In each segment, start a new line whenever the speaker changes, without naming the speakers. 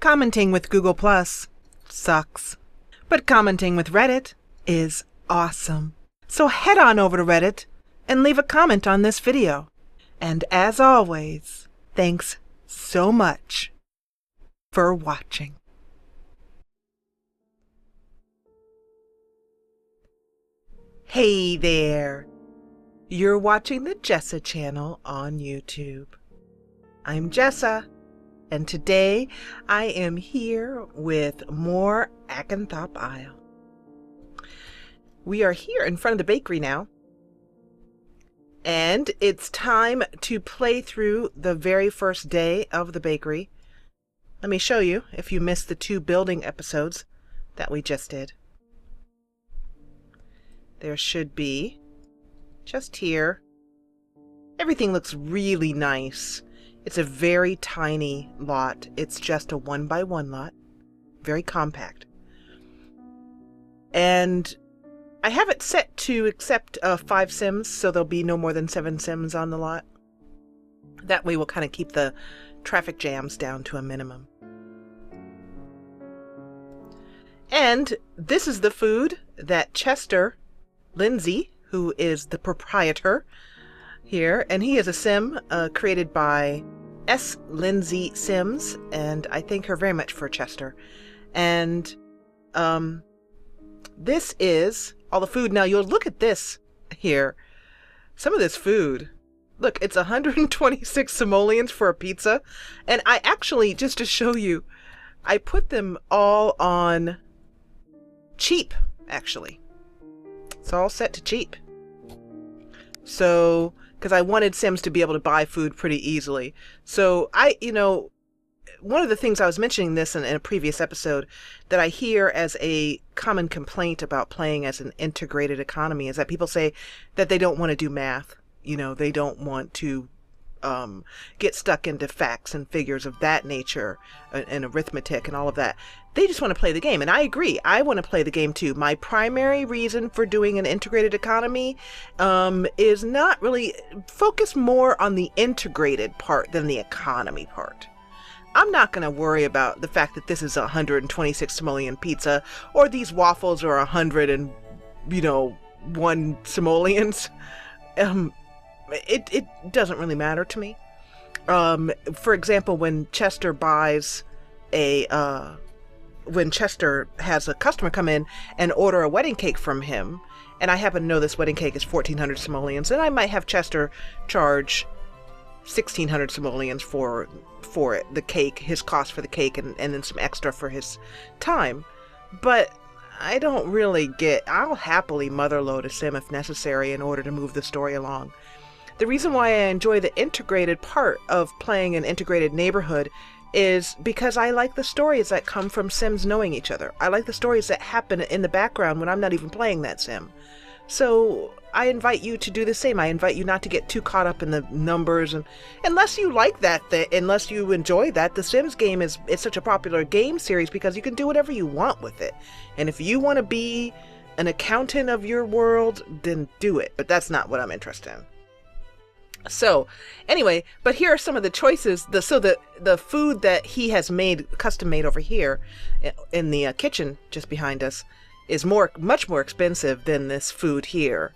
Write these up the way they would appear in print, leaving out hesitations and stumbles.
Commenting with Google Plus sucks. But commenting with Reddit is awesome. So head on over to Reddit and leave a comment on this video. And as always, thanks so much for watching. Hey there! You're watching the Jessa channel on YouTube. I'm Jessa, and today I am here with more Acanthop Isle. We are here in front of the bakery now, and it's time to play through the very first day of the bakery. Let me show you if you missed the 2 building episodes that we just did. There should be, just here. Everything looks really nice. It's a very tiny lot. It's just a 1x1 lot. Very compact. And I have it set to accept 5 Sims, so there'll be no more than 7 Sims on the lot. That way we'll kind of keep the traffic jams down to a minimum. And this is the food that Chester Lindsay, who is the proprietor here, and he is a sim created by S. Lindsay Sims, and I thank her very much for Chester. And this is all the food. Now you'll look at this here. Some of this food, look, it's 126 simoleons for a pizza, and I actually, just to show you, I put them all on cheap, actually. It's all set to cheap. So, because I wanted Sims to be able to buy food pretty easily. So one of the things I was mentioning this in a previous episode that I hear as a common complaint about playing as an integrated economy is that people say that they don't want to do math. They don't want to get stuck into facts and figures of that nature and arithmetic and all of that. They just want to play the game. And I agree. I want to play the game too. My primary reason for doing an integrated economy is not really focused more on the integrated part than the economy part. I'm not going to worry about the fact that this is a 126 simoleon pizza or these waffles are 101 simoleons. It doesn't really matter to me. For example, when Chester has a customer come in and order a wedding cake from him, and I happen to know this wedding cake is 1,400 simoleons, then I might have Chester charge 1,600 simoleons for it, the cake, his cost for the cake, and then some extra for his time. But I don't really I'll happily motherload a sim if necessary in order to move the story along. The reason why I enjoy the integrated part of playing an integrated neighborhood is because I like the stories that come from Sims knowing each other. I like the stories that happen in the background when I'm not even playing that Sim. So I invite you to do the same. I invite you not to get too caught up in the numbers, and unless you like that, unless you enjoy that. The Sims game is such a popular game series because you can do whatever you want with it. And if you want to be an accountant of your world, then do it. But that's not what I'm interested in. So anyway, but here are some of the choices. The food that he has made, custom made over here in the kitchen just behind us, is much more expensive than this food here.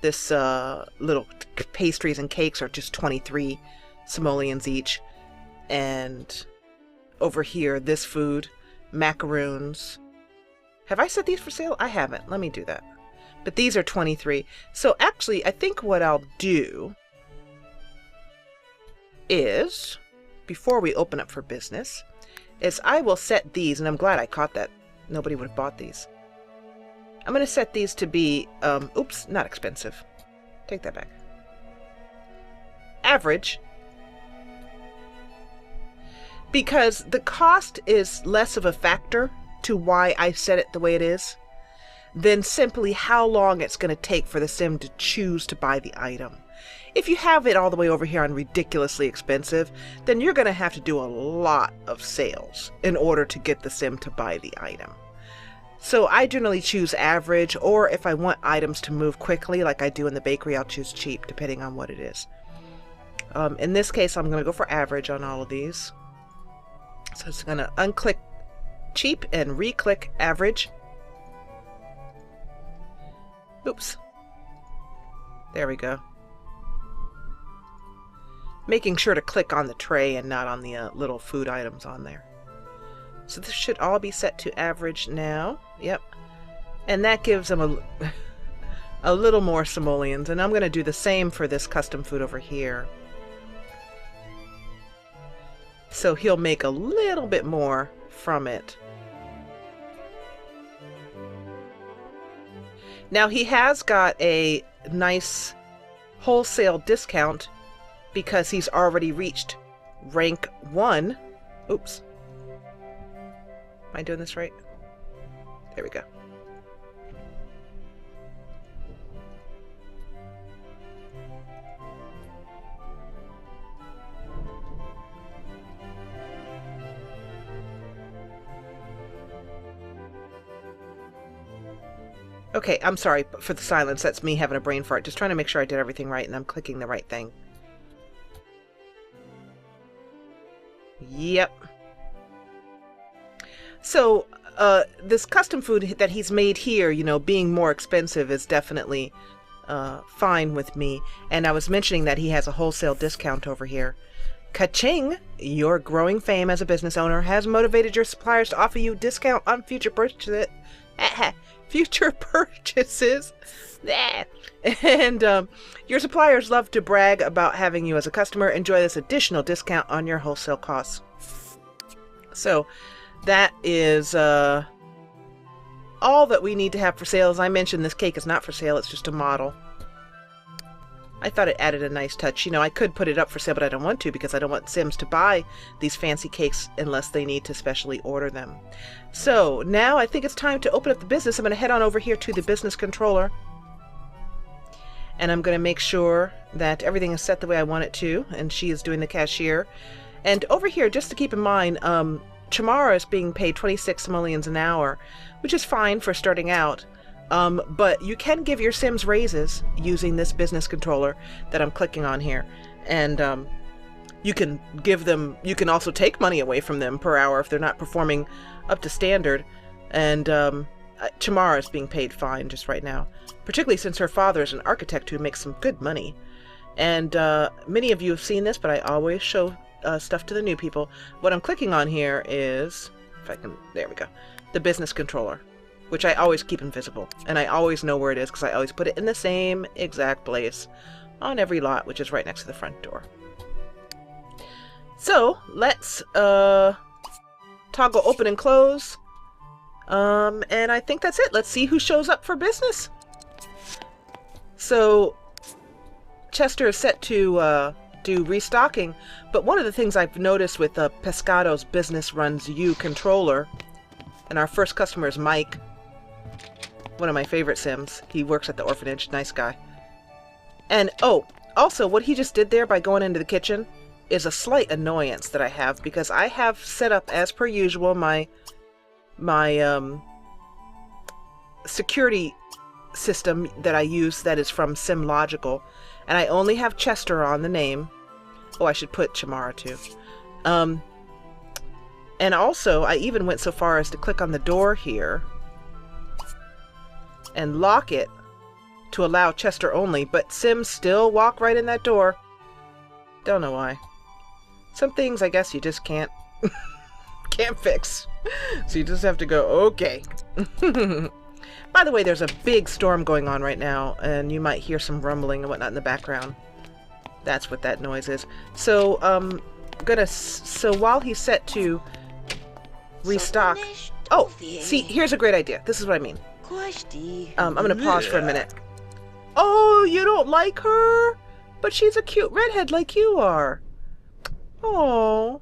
This little pastries and cakes are just 23 simoleons each. And over here, this food, macaroons. Have I set these for sale? I haven't. Let me do that. But these are 23. So actually, I think what I'll do is, before we open up for business, is I will set these, and I'm glad I caught that. Nobody would have bought these. I'm going to set these to be, oops, not expensive. Take that back. Average. Because the cost is less of a factor to why I set it the way it is than simply how long it's going to take for the sim to choose to buy the item. If you have it all the way over here on ridiculously expensive, then you're going to have to do a lot of sales in order to get the sim to buy the item. So I generally choose average, or if I want items to move quickly like I do in the bakery, I'll choose cheap depending on what it is. In this case, I'm going to go for average on all of these. So it's going to unclick cheap and re-click average. Oops. There we go. Making sure to click on the tray and not on the little food items on there. So this should all be set to average now. Yep. And that gives them a little more simoleons. And I'm going to do the same for this custom food over here. So he'll make a little bit more from it. Now he has got a nice wholesale discount because he's already reached rank 1. Oops. Am I doing this right? There we go. Okay, I'm sorry for the silence. That's me having a brain fart. Just trying to make sure I did everything right and I'm clicking the right thing. Yep. So, this custom food that he's made here, you know, being more expensive is definitely fine with me. And I was mentioning that he has a wholesale discount over here. Ka-ching! Your growing fame as a business owner has motivated your suppliers to offer you discount on future purchases. And your suppliers love to brag about having you as a customer. Enjoy this additional discount on your wholesale costs. So that is all that we need to have for sale. As I mentioned, this cake is not for sale. It's just a model. I thought it added a nice touch. You know, I could put it up for sale, but I don't want to because I don't want Sims to buy these fancy cakes unless they need to specially order them. So now I think it's time to open up the business. I'm going to head on over here to the business controller. And I'm going to make sure that everything is set the way I want it to. And she is doing the cashier. And over here, just to keep in mind, Chamara is being paid 26 simoleons an hour, which is fine for starting out. But you can give your Sims raises using this business controller that I'm clicking on here. And you can give them, you can also take money away from them per hour if they're not performing up to standard. And Chamara is being paid fine just right now, particularly since her father is an architect who makes some good money. And many of you have seen this, but I always show stuff to the new people. What I'm clicking on here is, if I can, there we go, the business controller, which I always keep invisible. And I always know where it is because I always put it in the same exact place on every lot, which is right next to the front door. So let's toggle open and close. And I think that's it. Let's see who shows up for business. So Chester is set to do restocking, but one of the things I've noticed with Pescado's Business Runs You controller, and our first customer is Mike, one of my favorite Sims. He works at the orphanage. Nice guy. And oh, also what he just did there by going into the kitchen is a slight annoyance that I have, because I have set up, as per usual, my security system that I use that is from SimLogical, and I only have Chester on the name. Oh, I should put Chamara too. And also I even went so far as to click on the door here and lock it to allow Chester only, but Sims still walk right in that door. Don't know why. Some things I guess you just can't fix. So you just have to go, okay. By the way, there's a big storm going on right now, and you might hear some rumbling and whatnot in the background. That's what that noise is. So, so while he's set to restock. Oh, see, here's a great idea. This is what I mean. I'm gonna pause for a minute. Oh, you don't like her? But she's a cute redhead like you are. Oh.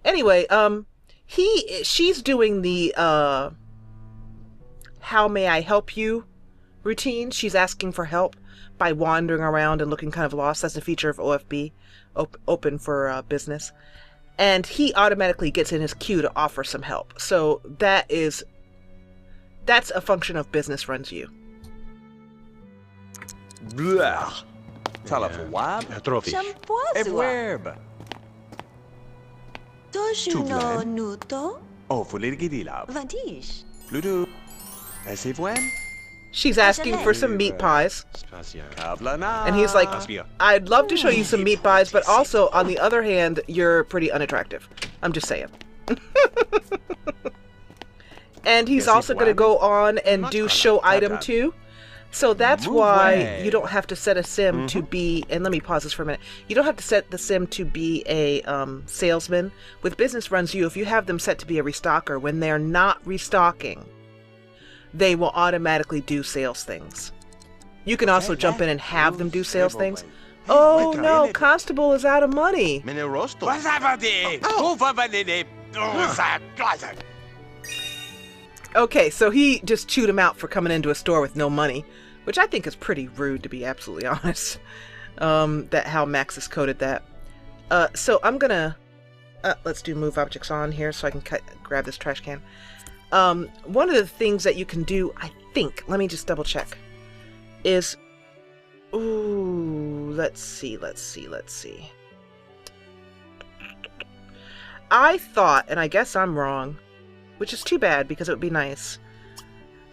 Anyway, she's doing the how may I help you routine. She's asking for help by wandering around and looking kind of lost. That's a feature of OFB, open for business. And he automatically gets in his queue to offer some help. So that's a function of Business Runs You.
Blah. Tala for wab. Everywhere. Tublen.
nuto.
Overliggidilav.
Vantish.
Pluto. Esivwen.
She's asking for some meat pies.
Kavlana.
And he's like, I'd love to show you some meat pies, but also, on the other hand, you're pretty unattractive. I'm just saying. And he's also going to go on and do show item 2. So that's why you don't have to set a sim to be, and let me pause this for a minute. You don't have to set the sim to be a salesman. With Business Runs You, if you have them set to be a restocker, when they're not restocking, they will automatically do sales things. You can also jump in and have them do sales things. Oh no, Constable is out of money. Okay, so he just chewed him out for coming into a store with no money, which I think is pretty rude, to be absolutely honest. That how Maxis coded that. So I'm gonna let's do move objects on here so I can grab this trash can. One of the things that you can do, I think, let me just double check, is, ooh, let's see. I thought, and I guess I'm wrong, which is too bad because it would be nice.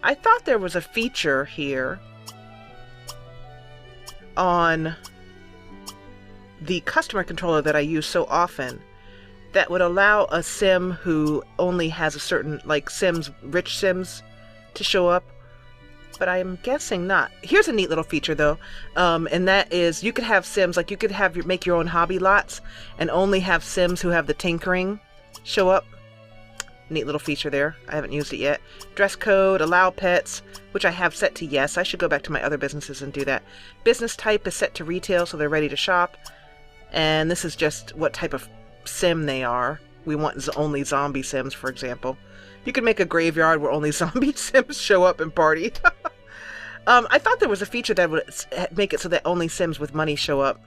I thought there was a feature here on the customer controller that I use so often that would allow a sim who only has a certain, like sims, rich sims, to show up. But I'm guessing not. Here's a neat little feature though, and that is you could have sims, like you could have make your own hobby lots and only have sims who have the tinkering show up. Neat little feature there. I haven't used it yet. Dress code, allow pets, which I have set to yes. I should go back to my other businesses and do that. Business type is set to retail, so they're ready to shop. And this is just what type of sim they are. We want only zombie sims, for example. You could make a graveyard where only zombie sims show up and party. I thought there was a feature that would make it so that only sims with money show up.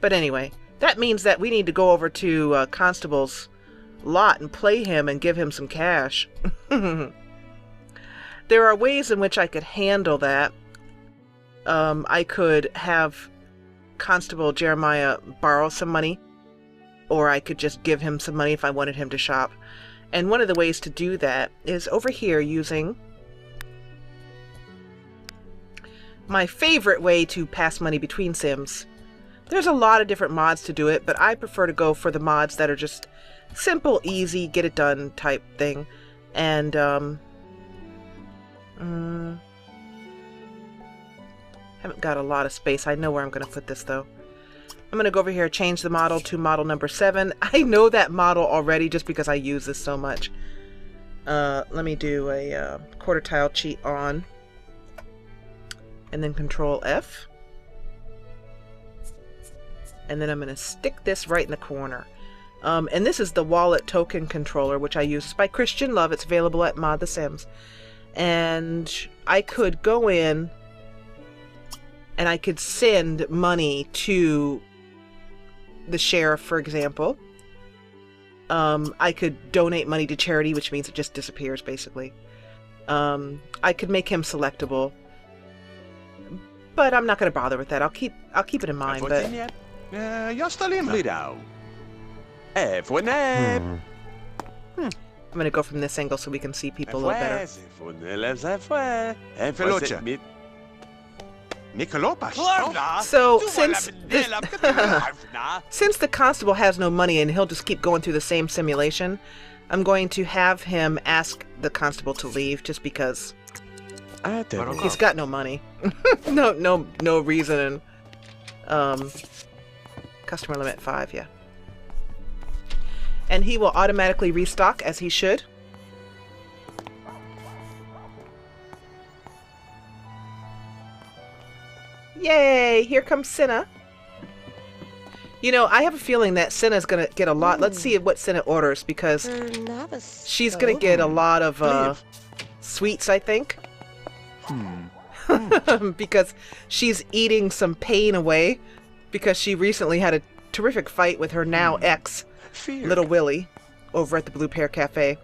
But anyway, that means that we need to go over to Constable's lot and play him and give him some cash. There are ways in which I could handle that. I could have Constable Jeremiah borrow some money, or I could just give him some money if I wanted him to shop. And one of the ways to do that is over here using my favorite way to pass money between sims. There's a lot of different mods to do it, but I prefer to go for the mods that are just simple, easy, get it done type thing. And haven't got a lot of space. I know where I'm going to put this though. I'm going to go over here, change the model to model number 7. I know that model already just because I use this so much. Let me do a quarter tile cheat on. And then Control F. And then I'm going to stick this right in the corner. And this is the wallet token controller, which I use. It's by Christian Love. It's available at Mod The Sims. And I could go in and I could send money to the sheriff, for example. I could donate money to charity, which means it just disappears, basically. I could make him selectable, but I'm not going to bother with that. I'll keep it in mind. But I'm going to go from this angle so we can see people a little better. So since the constable has no money and he'll just keep going through the same simulation, I'm going to have him ask the constable to leave just because he's got no money. no reason. Customer limit 5, yeah. And he will automatically restock as he should. Yay! Here comes Cinna. You know, I have a feeling that Cinna's gonna get a lot. Let's see what Cinna orders, because she's gonna get a lot of sweets, I think. Because she's eating some pain away, because she recently had a terrific fight with her now ex, Little Willie, over at the Blue Pear Cafe.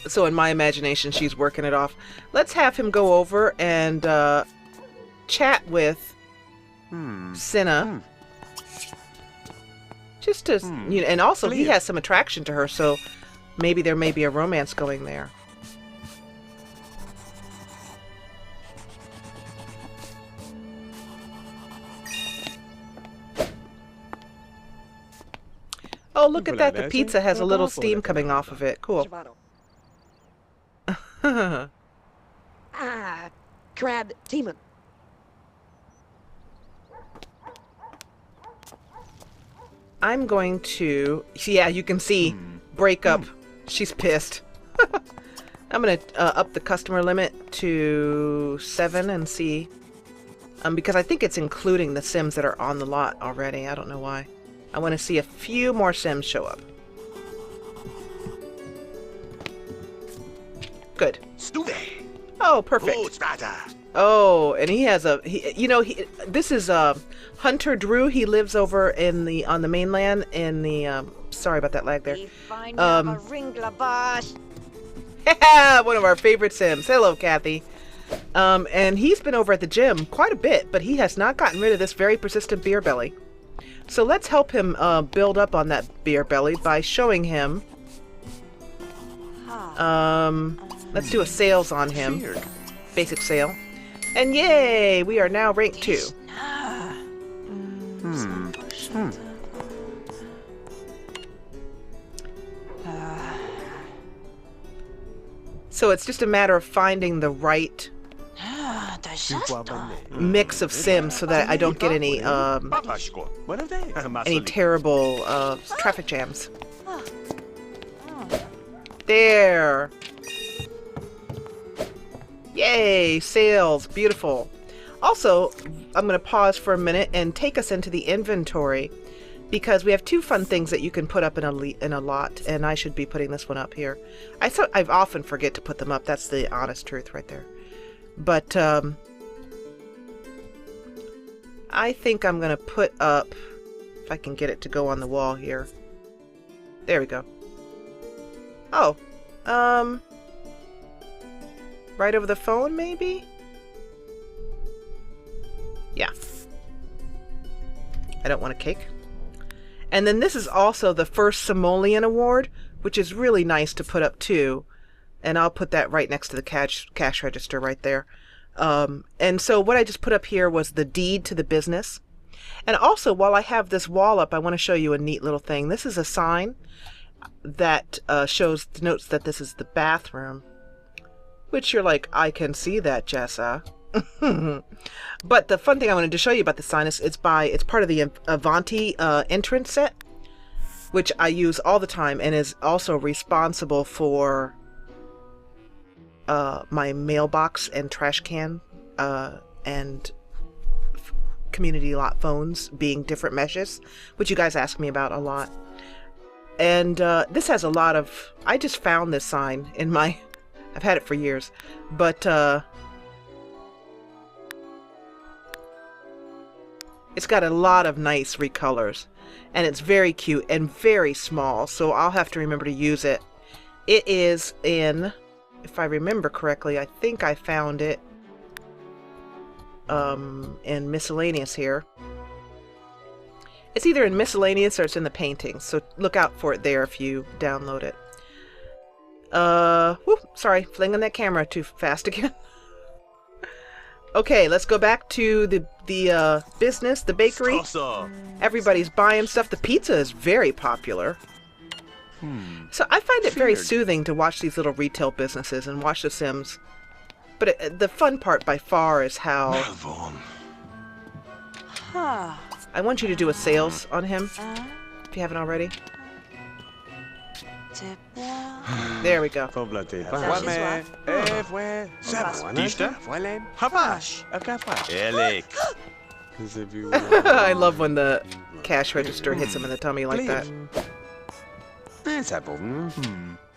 So in my imagination, she's working it off. Let's have him go over and chat with Cinna Just to, you know, and also he has some attraction to her, so maybe there may be a romance going there. Oh, look at that. The pizza has a little steam coming off of it. Cool.
Crab demon.
I'm going to... Yeah, you can see. Break up. She's pissed. I'm going to up the customer limit to 7 and see. Because I think it's including the Sims that are on the lot already. I don't know why. I want to see a few more Sims show up. Good. Oh, perfect. Oh, and he has a... this is Hunter Drew. He lives over in the on the mainland in the... sorry about that lag there. One of our favorite Sims. Hello, Kathy. And he's been over at the gym quite a bit, but he has not gotten rid of this very persistent beer belly. So let's help him build up on that beer belly by showing him. Let's do a sales on him. Basic sale. And yay! We are now rank 2. So it's just a matter of finding the right mix of Sims so that I don't get any terrible traffic jams. There. Yay, sales, beautiful. Also, I'm going to pause for a minute and take us into the inventory because we have 2 fun things that you can put up in a lot, and I should be putting this one up here. I often forget to put them up. That's the honest truth right there. But I think I'm going to put up, if I can get it to go on the wall here. There we go. Oh, right over the phone, maybe? Yeah. I don't want a cake. And then this is also the first simoleon award, which is really nice to put up too. And I'll put that right next to the cash register right there. And so what I just put up here was the deed to the business. And also, while I have this wall up, I want to show you a neat little thing. This is a sign that denotes that this is the bathroom. Which you're like, I can see that, Jessa. But the fun thing I wanted to show you about the sign is it's part of the Avanti entrance set, which I use all the time and is also responsible for my mailbox and trash can and community lot phones being different meshes, which you guys ask me about a lot. And this has a lot of... I just found this sign in my... I've had it for years, but it's got a lot of nice recolors, and it's very cute and very small, so I'll have to remember to use it. It is in, if I remember correctly, I think I found it in miscellaneous here. It's either in miscellaneous or it's in the paintings, so look out for it there if you download it. Sorry, flinging that camera too fast again. Okay, let's go back to the business, the bakery. Everybody's buying stuff. The pizza is very popular. So I find it very soothing to watch these little retail businesses and watch the Sims. But the fun part by far is how... I want you to do a sales on him, if you haven't already. There we go. I love when the cash register hits him in the tummy like that.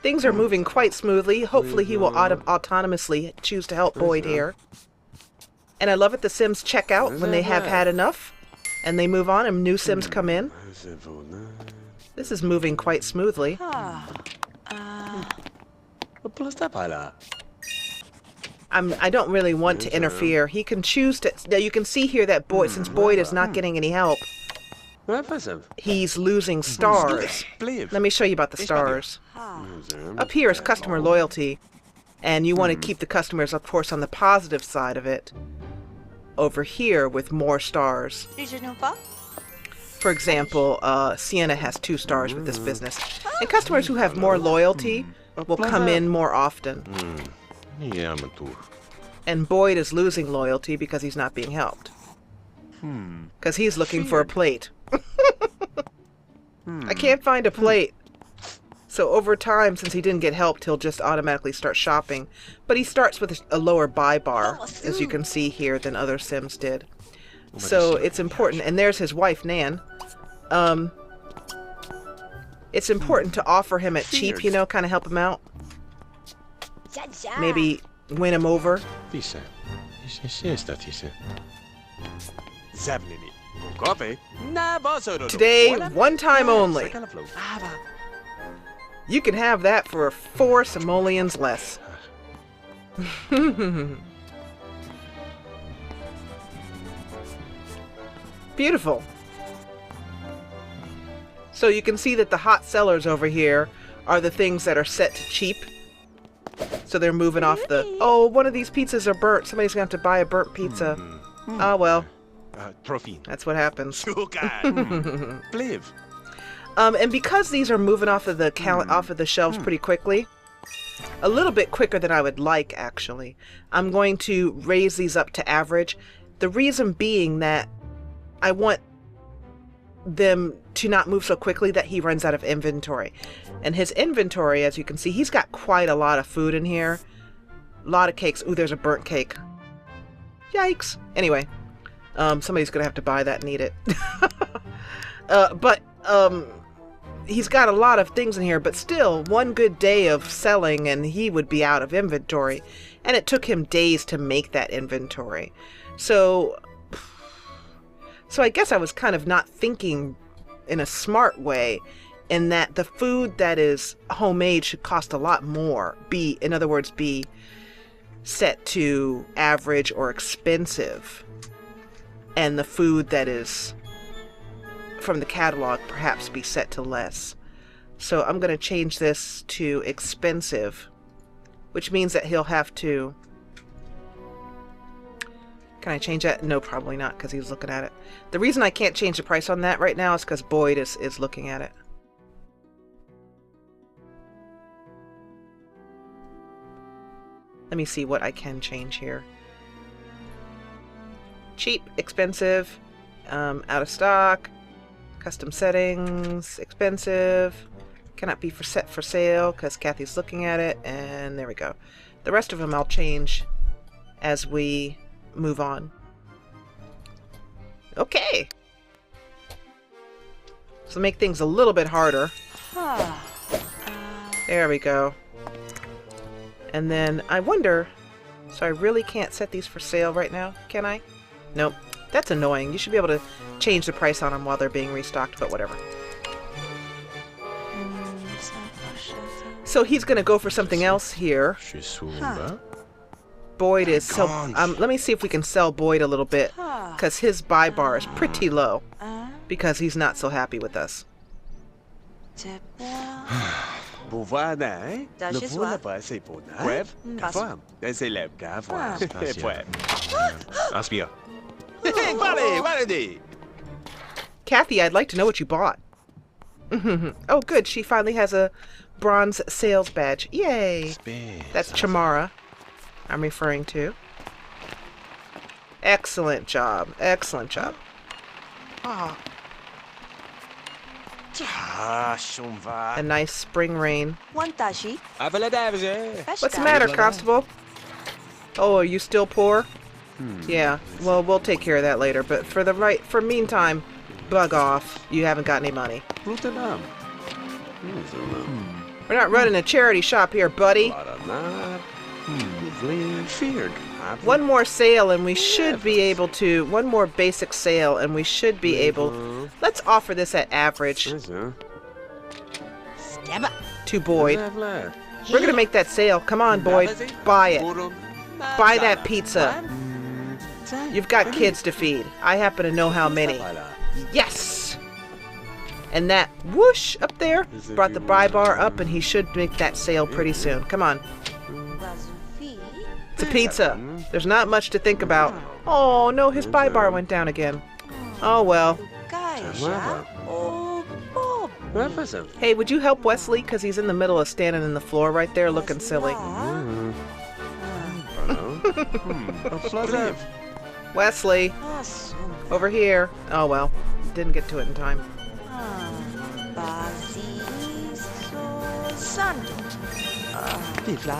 Things are moving quite smoothly. Hopefully he will autonomously choose to help Boyd here. And I love it, the Sims check out when they have had enough. And they move on and new Sims come in. This is moving quite smoothly. I don't really want to interfere. He can choose to... Now you can see here that Boyd, since Boyd is not getting any help, he's losing stars. Let me show you about the stars. Up here is customer loyalty, and you want to keep the customers, of course, on the positive side of it. Over here with more stars. For example, Sienna has 2 stars with this business. And customers who have more loyalty will come in more often. And Boyd is losing loyalty because he's not being helped. Because he's looking for a plate. I can't find a plate. So over time, since he didn't get helped, he'll just automatically start shopping. But he starts with a lower buy bar, as you can see here, than other Sims did. So it's important. And there's his wife, Nan. It's important to offer him at cheap, you know, kind of help him out. Maybe win him over. Today, one time only. You can have that for 4 simoleons less. Beautiful. So you can see that the hot sellers over here are the things that are set to cheap. So they're moving off the... Oh, one of these pizzas are burnt. Somebody's going to have to buy a burnt pizza. Ah, well. That's what happens. And because these are moving off of the shelves pretty quickly, a little bit quicker than I would like, actually, I'm going to raise these up to average. The reason being that I want them to not move so quickly that he runs out of inventory. And his inventory, as you can see, he's got quite a lot of food in here. A lot of cakes. Ooh, there's a burnt cake. Yikes. Anyway, somebody's going to have to buy that and eat it. But he's got a lot of things in here, but still, one good day of selling and he would be out of inventory. And it took him days to make that inventory. So I guess I was kind of not thinking in a smart way, in that the food that is homemade should cost a lot more. In other words, be set to average or expensive. And the food that is from the catalog perhaps be set to less. So I'm going to change this to expensive, which means that he'll have to... Can I change that? No, probably not, because he's looking at it. The reason I can't change the price on that right now is because Boyd is looking at it. Let me see what I can change here. Cheap, expensive, out of stock, custom settings, expensive, cannot be set for sale because Kathy's looking at it, and there we go. The rest of them I'll change as we move on. Okay. So make things a little bit harder. There we go. And then I wonder, so I really can't set these for sale right now, can I? Nope. That's annoying. You should be able to change the price on them while they're being restocked, but whatever. So he's going to go for something else here. Boyd is so... let me see if we can sell Boyd a little bit, because his buy bar is pretty low, because he's not so happy with us. Kathy, I'd like to know what you bought. Oh, good. She finally has a bronze sales badge. Yay! That's Chamara I'm referring to. Excellent job. Excellent job. A nice spring rain. What's the matter, Constable? Oh, are you still poor? Yeah, well, we'll take care of that later, but for meantime, bug off. You haven't got any money. We're not running a charity shop here, buddy. One more sale and we should be able to... One more basic sale and we should be able... Let's offer this at average. To Boyd. We're going to make that sale. Come on, Boyd. Buy it. Buy that pizza. You've got kids to feed. I happen to know how many. Yes! And that whoosh up there brought the buy bar up, and he should make that sale pretty soon. Come on. It's a pizza. There's not much to think about. Oh, no, his buy bar went down again. Oh, well. Hey, would you help Wesley? Because he's in the middle of standing in the floor right there looking silly. Wesley, over here. Oh, well, didn't get to it in time.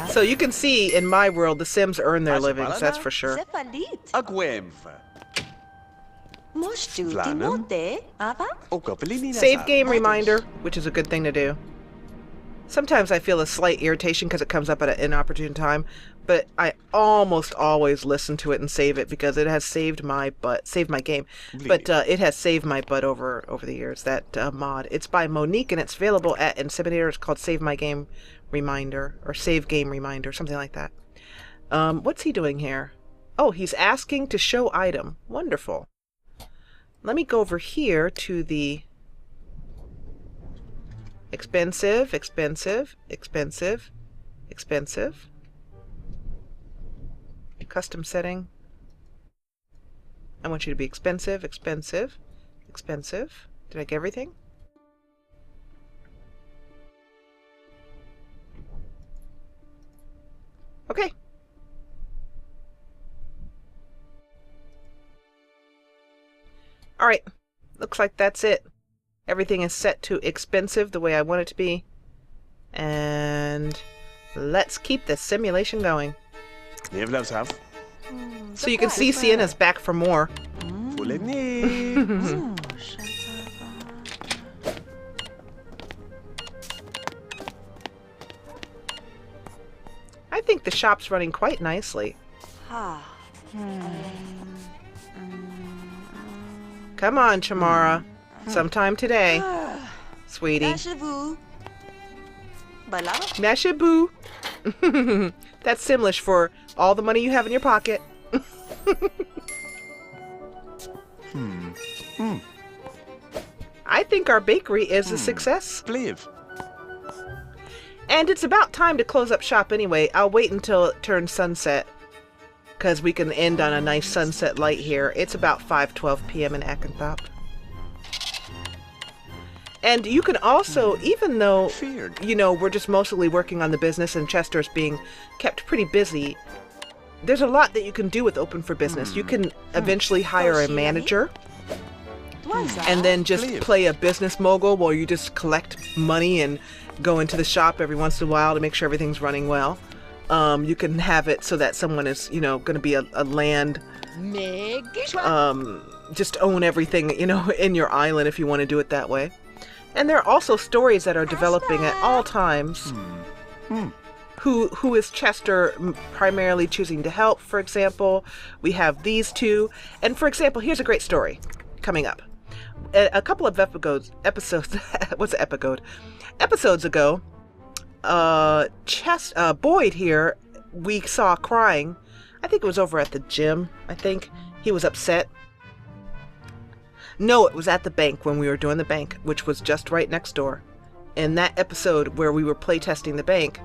So you can see, in my world, the Sims earn their livings, that's for sure. Save game reminder, which is a good thing to do. Sometimes I feel a slight irritation because it comes up at an inopportune time, but I almost always listen to it and save it because it has saved my butt, saved my game. But it has saved my butt over the years, that mod. It's by Monique, and it's available at Inseminator. It's called Save My Game Reminder, or Save Game Reminder, something like that. What's he doing here? Oh, he's asking to show item. Wonderful. Let me go over here to the expensive, expensive, expensive, expensive. Custom setting. I want you to be expensive, expensive, expensive. Did I get everything? Okay. All right. Looks like that's it. Everything is set to expensive the way I want it to be. And let's keep this simulation going. So you can see Sienna's back for more. I think the shop's running quite nicely. Come on, Chamara. Sometime today. Sweetie. Nashibu. That's Simlish for all the money you have in your pocket. I think our bakery is a success. And it's about time to close up shop anyway. I'll wait until it turns sunset, because we can end on a nice sunset light here. It's about 5:12 p.m. in Akenthop. And you can also, even though, you know, we're just mostly working on the business and Chester's being kept pretty busy, there's a lot that you can do with Open for Business. You can eventually hire a manager and then just play a business mogul while you just collect money and go into the shop every once in a while to make sure everything's running well. You can have it so that someone is, you know, going to be a land, just own everything, you know, in your island if you want to do it that way. And there are also stories that are developing at all times. Who is Chester primarily choosing to help, for example? We have these two. And for example, here's a great story coming up. A couple of episodes ago, Boyd here, we saw crying. I think it was over at the gym. I think he was upset. No, it was at the bank when we were doing the bank, which was just right next door. In that episode where we were playtesting the bank,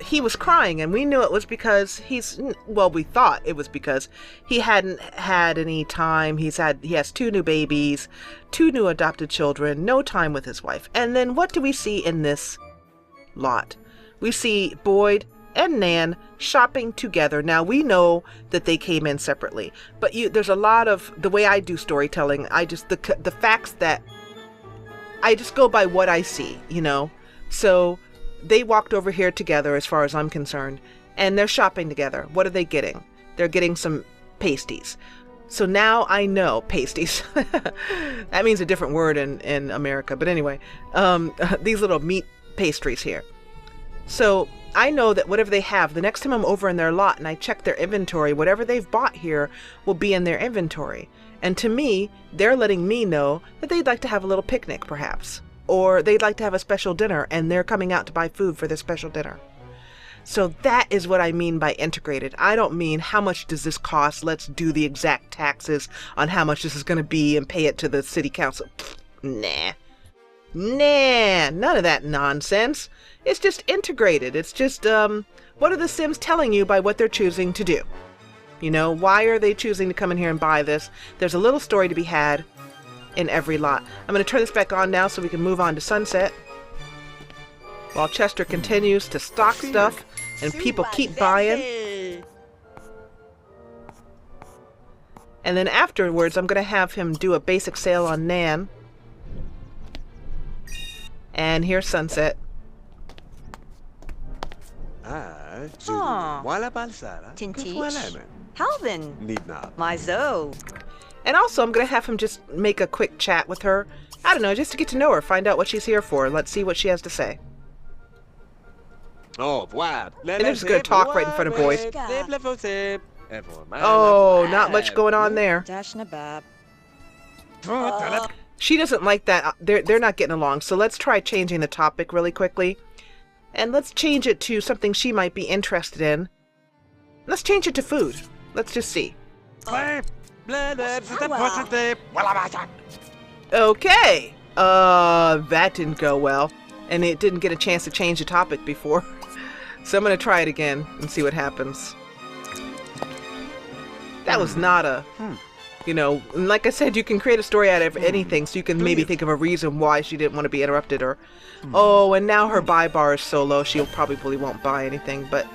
he was crying, and we knew it was because we thought it was because he hadn't had any time. He has 2 new babies, 2 new adopted children, no time with his wife. And then what do we see in this lot? We see Boyd and Nan shopping together. Now we know that they came in separately, but there's a lot of the way I do storytelling. The facts that I just go by what I see, you know. So they walked over here together, as far as I'm concerned, and they're shopping together. What are they getting? They're getting some pasties. So now I know pasties. That means a different word in America, but anyway, these little meat pastries here. So I know that whatever they have, the next time I'm over in their lot and I check their inventory, whatever they've bought here will be in their inventory. And to me, they're letting me know that they'd like to have a little picnic, perhaps. Or they'd like to have a special dinner, and they're coming out to buy food for their special dinner. So that is what I mean by integrated. I don't mean how much does this cost, let's do the exact taxes on how much this is going to be and pay it to the city council. Pfft, nah. Nah, none of that nonsense. It's just integrated. It's just, what are the Sims telling you by what they're choosing to do? You know, why are they choosing to come in here and buy this? There's a little story to be had in every lot. I'm going to turn this back on now so we can move on to sunset. While Chester continues to stock stuff and people keep buying. And then afterwards, I'm going to have him do a basic sale on Nan. And here's sunset.
Wala balsara.
Tintish. Halvin.
Nidna.
Myzo.
And also, I'm going to have him just make a quick chat with her. I don't know, just to get to know her, find out what she's here for. Let's see what she has to say.
Oh, wow.
And they're just going to talk right in front of boys. Oh, not much going on there. She doesn't like that. They're not getting along. So let's try changing the topic really quickly. And let's change it to something she might be interested in. Let's change it to food. Let's just see. Okay. That didn't go well. And it didn't get a chance to change the topic before. So I'm going to try it again and see what happens. That was not a... You know, like I said, you can create a story out of anything, so you can maybe think of a reason why she didn't want to be interrupted. Or, oh, and now her buy bar is so low, she probably won't buy anything, but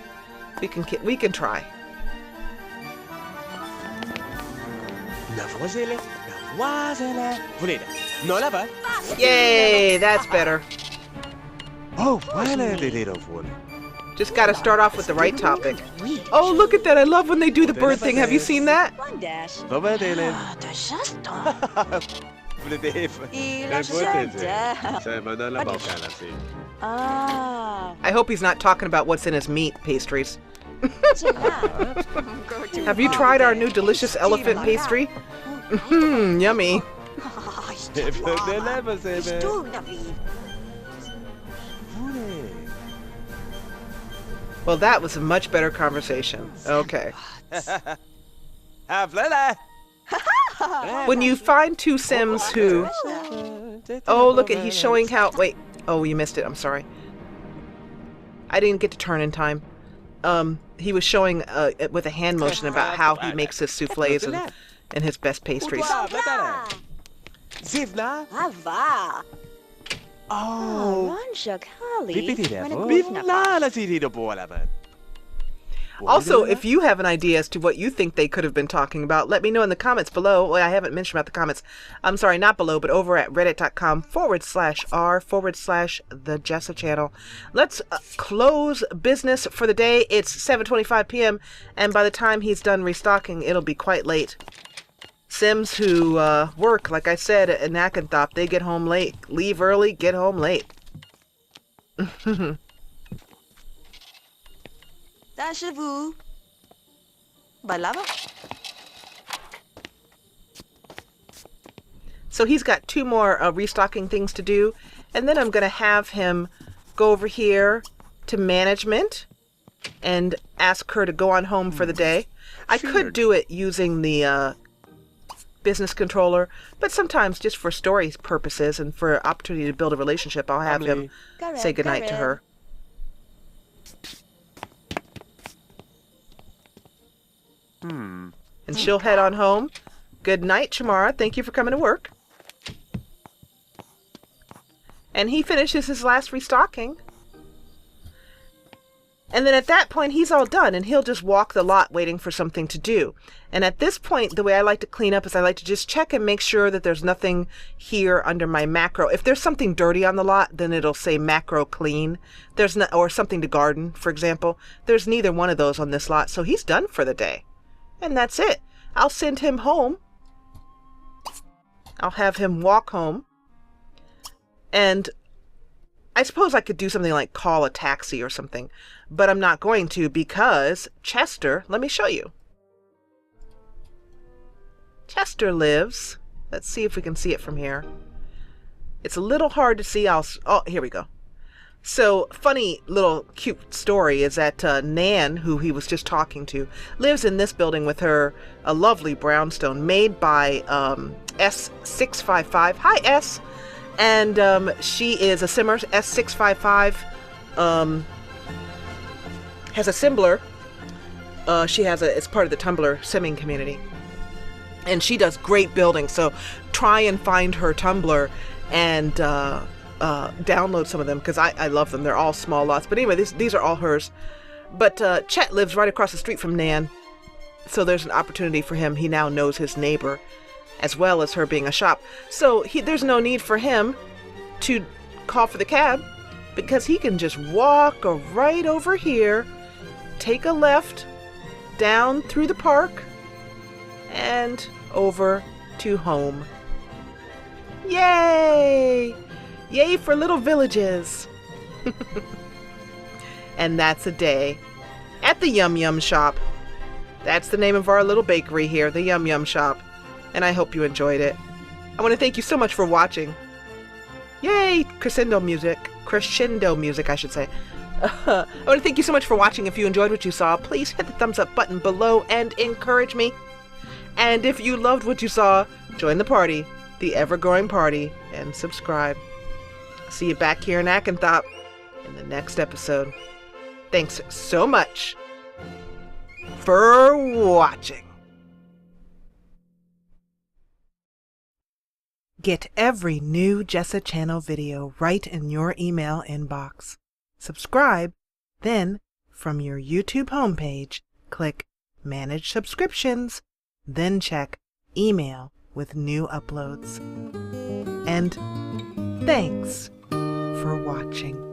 we can try. Yay, that's better.
Oh,
just got to start off with the right topic. Oh, look at that. I love when they do the bird thing. Have you seen that? I hope he's not talking about what's in his meat pastries. Have you tried our new delicious elephant pastry? Yummy. Well, that was a much better conversation. Okay. When you find two Sims who... Oh, look at, he's showing how... Wait. Oh, you missed it. I'm sorry. I didn't get to turn in time. He was showing with a hand motion about how he makes his souffles and his best pastries.
Oh.
Also, if you have an idea as to what you think they could have been talking about, let me know in the comments below. Well, I haven't mentioned about the comments. I'm sorry, not below, but over at reddit.com/r/the Jessa channel. Let's close business for the day. It's 7:25 p.m. and by the time he's done restocking, it'll be quite late. Sims who work, like I said, at Nakanthop, they get home late. Leave early, get home late. So he's got two more restocking things to do. And then I'm going to have him go over here to management and ask her to go on home for the day. I could do it using the... business controller, but sometimes just for story purposes and for opportunity to build a relationship, I'll have him say goodnight to her. And she'll head on home. Good night, Shamara. Thank you for coming to work. And he finishes his last restocking. And then at that point, he's all done, and he'll just walk the lot waiting for something to do. And at this point, the way I like to clean up is I like to just check and make sure that there's nothing here under my macro. If there's something dirty on the lot, then it'll say macro clean. There's no, or something to garden, for example. There's neither one of those on this lot, so he's done for the day. And that's it. I'll send him home. I'll have him walk home. And I suppose I could do something like call a taxi or something, but I'm not going to because Chester, let me show you. Chester lives, let's see if we can see it from here. It's a little hard to see. Oh, here we go. So, funny little cute story is that Nan, who he was just talking to, lives in this building with her, a lovely brownstone made by S655. Hi, S. And she is a simmer, S655, has a Simbler. It's part of the Tumblr simming community. And she does great building, so try and find her Tumblr and download some of them, because I love them. They're all small lots. But anyway, these are all hers. But Chet lives right across the street from Nan, so there's an opportunity for him. He now knows his neighbor, as well as her being a shop. So there's no need for him to call for the cab, because he can just walk right over here, take a left, down through the park, and over to home. Yay! Yay for little villages! And that's a day at the Yum Yum Shop. That's the name of our little bakery here, the Yum Yum Shop. And I hope you enjoyed it. I want to thank you so much for watching. Yay! Crescendo music, I should say. I want to thank you so much for watching. If you enjoyed what you saw, please hit the thumbs up button below and encourage me. And if you loved what you saw, join the party, the ever-growing party, and subscribe. See you back here in Akanthop in the next episode. Thanks so much for watching. Get every new Jessa channel video right in your email inbox. Subscribe, then from your YouTube homepage, click Manage Subscriptions, then check Email with new uploads. And thanks for watching.